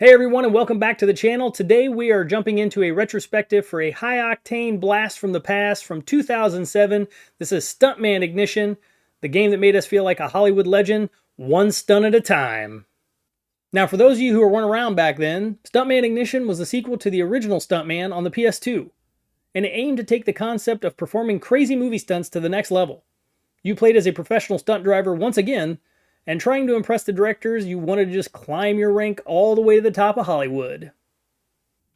Hey everyone, and welcome back to the channel. Today we are jumping into a retrospective for a high-octane blast from the past from 2007. This is Stuntman Ignition, the game that made us feel like a Hollywood legend, one stunt at a time. Now, for those of you who weren't around back then, Stuntman Ignition was the sequel to the original Stuntman on the PS2, and it aimed to take the concept of performing crazy movie stunts to the next level. You played as a professional stunt driver once again, and trying to impress the directors, you wanted to just climb your rank all the way to the top of Hollywood.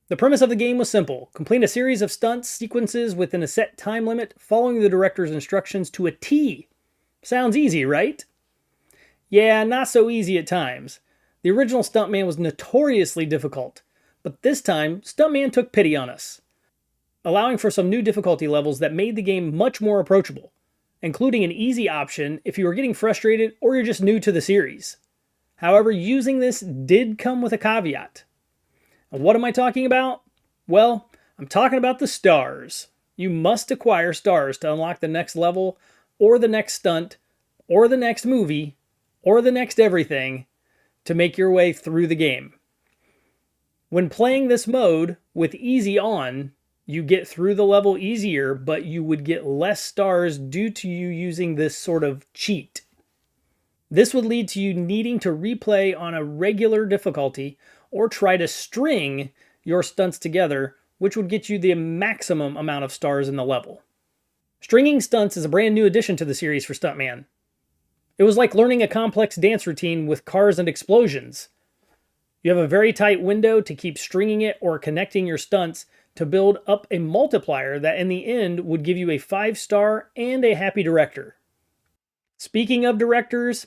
The premise of the game was simple. Complete a series of stunts sequences within a set time limit, following the director's instructions to a T. Sounds easy, right? Yeah, not so easy at times. The original Stuntman was notoriously difficult, but this time, Stuntman took pity on us, allowing for some new difficulty levels that made the game much more approachable, including an easy option if you are getting frustrated or you're just new to the series. However, using this did come with a caveat. And what am I talking about? Well, I'm talking about the stars. You must acquire stars to unlock the next level, or the next stunt, or the next movie, or the next everything to make your way through the game. When playing this mode with easy on, you get through the level easier, but you would get less stars due to you using this sort of cheat. This would lead to you needing to replay on a regular difficulty or try to string your stunts together, which would get you the maximum amount of stars in the level. Stringing stunts is a brand new addition to the series for Stuntman. It was like learning a complex dance routine with cars and explosions. You have a very tight window to keep stringing it or connecting your stunts to build up a multiplier that in the end would give you a 5-star and a happy director. Speaking of directors,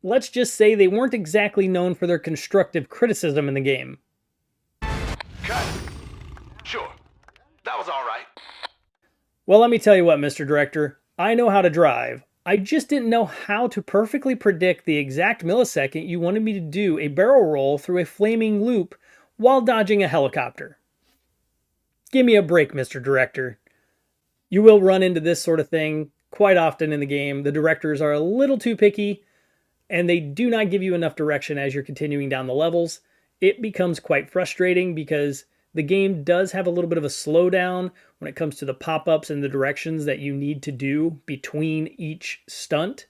let's just say they weren't exactly known for their constructive criticism in the game. Cut. Sure. That was all right. Well, let me tell you what, Mr. Director, I know how to drive. I just didn't know how to perfectly predict the exact millisecond you wanted me to do a barrel roll through a flaming loop while dodging a helicopter. Give me a break, Mr. Director. You will run into this sort of thing quite often in the game. The directors are a little too picky, and they do not give you enough direction as you're continuing down the levels. It becomes quite frustrating because the game does have a little bit of a slowdown when it comes to the pop-ups and the directions that you need to do between each stunt.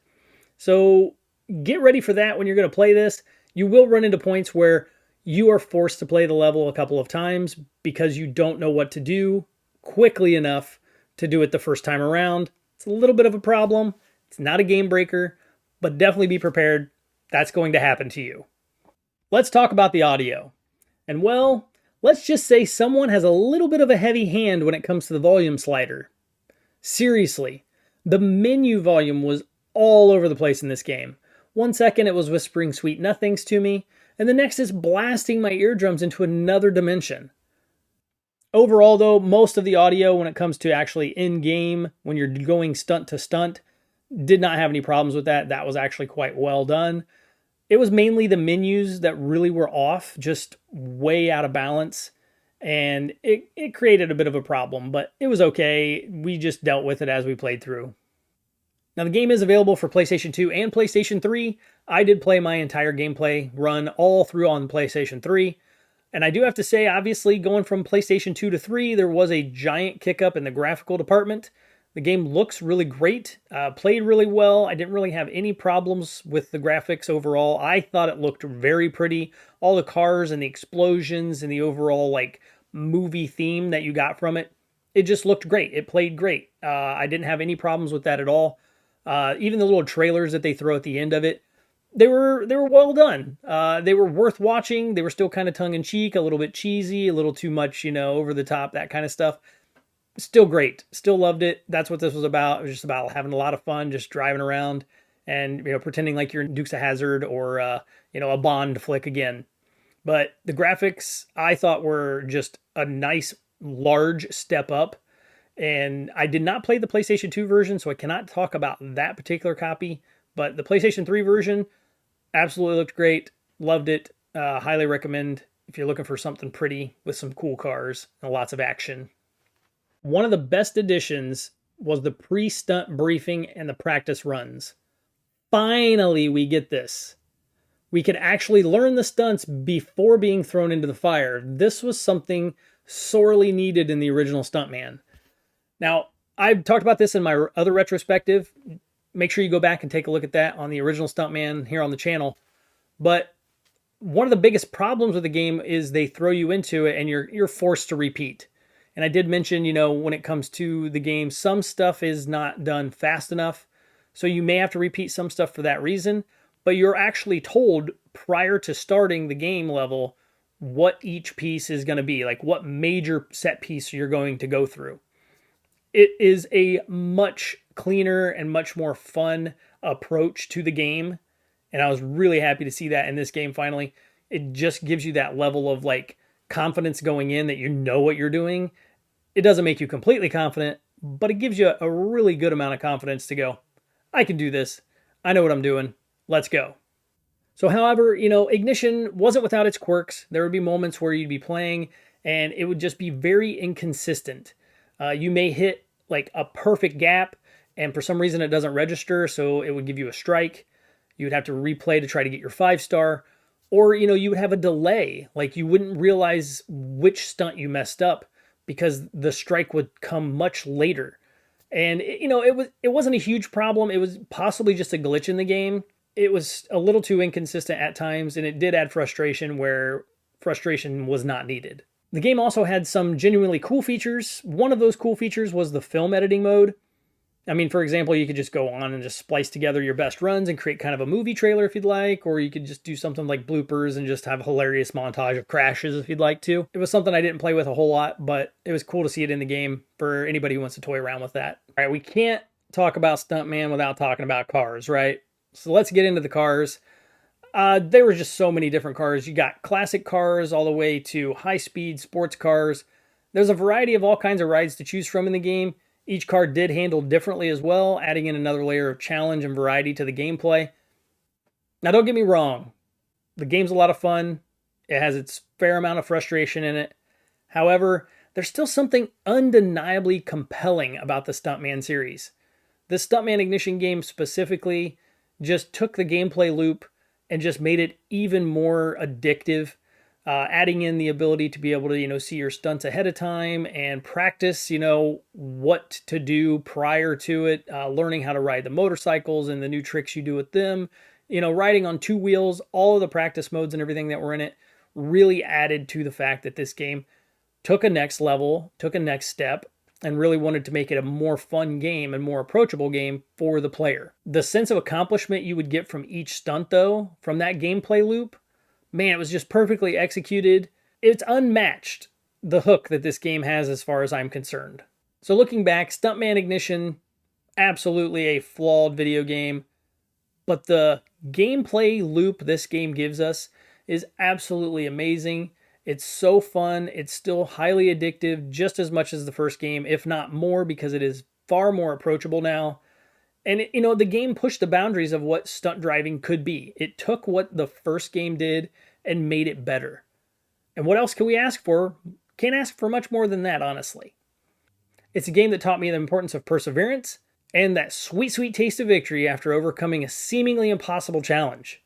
So get ready for that when you're going to play this. You will run into points where you are forced to play the level a couple of times because you don't know what to do quickly enough to do it the first time around. It's a little bit of a problem. It's not a game breaker, but definitely be prepared. That's going to happen to you. Let's talk about the audio. And well, let's just say someone has a little bit of a heavy hand when it comes to the volume slider. Seriously, the menu volume was all over the place in this game. 1 second it was whispering sweet nothings to me, and the next is blasting my eardrums into another dimension. Overall though, most of the audio when it comes to actually in-game, when you're going stunt to stunt, did not have any problems with that. That was actually quite well done. It was mainly the menus that really were off, just way out of balance, and it created a bit of a problem, but it was okay. We just dealt with it as we played through. Now, the game is available for PlayStation 2 and PlayStation 3. I did play my entire gameplay run all through on PlayStation 3. And I do have to say, obviously, going from PlayStation 2 to 3, there was a giant kick up in the graphical department. The game looks really great, played really well. I didn't really have any problems with the graphics overall. I thought it looked very pretty. All the cars and the explosions and the overall like movie theme that you got from it, it just looked great. It played great. I didn't have any problems with that at all. Even the little trailers that they throw at the end of it, they were well done. They were worth watching. They were still kind of tongue-in-cheek, a little bit cheesy, a little too much, over the top, that kind of stuff. Still great. Still loved it. That's what this was about. It was just about having a lot of fun, just driving around and, pretending like you're in Dukes of Hazzard or, a Bond flick again. But the graphics, I thought, were just a nice, large step up. And I did not play the PlayStation 2 version, so I cannot talk about that particular copy. But the PlayStation 3 version absolutely looked great. Loved it. Highly recommend if you're looking for something pretty with some cool cars and lots of action. One of the best additions was the pre-stunt briefing and the practice runs. Finally, we get this. We could actually learn the stunts before being thrown into the fire. This was something sorely needed in the original Stuntman. Now, I've talked about this in my other retrospective. Make sure you go back and take a look at that on the original Stuntman here on the channel. But one of the biggest problems with the game is they throw you into it and you're forced to repeat. And I did mention, when it comes to the game, some stuff is not done fast enough. So you may have to repeat some stuff for that reason, but you're actually told prior to starting the game level what each piece is going to be, like what major set piece you're going to go through. It is a much cleaner and much more fun approach to the game. And I was really happy to see that in this game finally. It just gives you that level of confidence going in that you know what you're doing. It doesn't make you completely confident, but it gives you a really good amount of confidence to go, I can do this. I know what I'm doing. Let's go. So however, Ignition wasn't without its quirks. There would be moments where you'd be playing and it would just be very inconsistent. You may hit a perfect gap and for some reason it doesn't register, so it would give you a strike. You would have to replay to try to get your 5-star. Or, you would have a delay. You wouldn't realize which stunt you messed up because the strike would come much later. And, it wasn't a huge problem. It was possibly just a glitch in the game. It was a little too inconsistent at times, and it did add frustration where frustration was not needed. The game also had some genuinely cool features. One of those cool features was the film editing mode. I mean, for example, you could just go on and just splice together your best runs and create kind of a movie trailer if you'd like, or you could just do something like bloopers and just have a hilarious montage of crashes if you'd like to. It was something I didn't play with a whole lot, but it was cool to see it in the game for anybody who wants to toy around with that. All right, we can't talk about Stuntman without talking about cars, right? So let's get into the cars. There were just so many different cars. You got classic cars all the way to high-speed sports cars. There's a variety of all kinds of rides to choose from in the game. Each car did handle differently as well, adding in another layer of challenge and variety to the gameplay. Now, don't get me wrong. The game's a lot of fun. It has its fair amount of frustration in it. However, there's still something undeniably compelling about the Stuntman series. The Stuntman Ignition game specifically just took the gameplay loop and just made it even more addictive. Adding in the ability to be able to, see your stunts ahead of time and practice, what to do prior to it, learning how to ride the motorcycles and the new tricks you do with them, riding on 2 wheels, all of the practice modes and everything that were in it really added to the fact that this game took a next level, took a next step, and really wanted to make it a more fun game and more approachable game for the player. The sense of accomplishment you would get from each stunt, though, from that gameplay loop, man, it was just perfectly executed. It's unmatched, the hook that this game has as far as I'm concerned. So looking back, Stuntman Ignition, absolutely a flawed video game, but the gameplay loop this game gives us is absolutely amazing. It's so fun. It's still highly addictive, just as much as the first game, if not more, because it is far more approachable now. And, the game pushed the boundaries of what stunt driving could be. It took what the first game did and made it better. And what else can we ask for? Can't ask for much more than that, honestly. It's a game that taught me the importance of perseverance and that sweet, sweet taste of victory after overcoming a seemingly impossible challenge.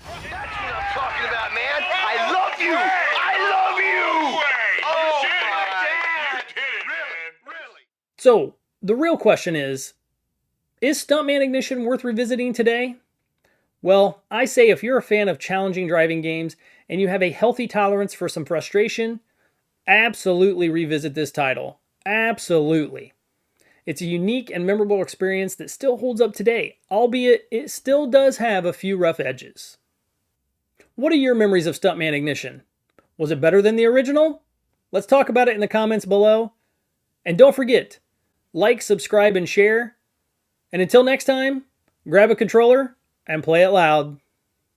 That's what I'm talking about, man. I love you. I love you. Oh, my God. Really? So, the real question is Stuntman Ignition worth revisiting today? Well, I say if you're a fan of challenging driving games and you have a healthy tolerance for some frustration, absolutely revisit this title. Absolutely. It's a unique and memorable experience that still holds up today, albeit it still does have a few rough edges. What are your memories of Stuntman Ignition? Was it better than the original? Let's talk about it in the comments below. And don't forget, like, subscribe, and share. And until next time, grab a controller and play it loud.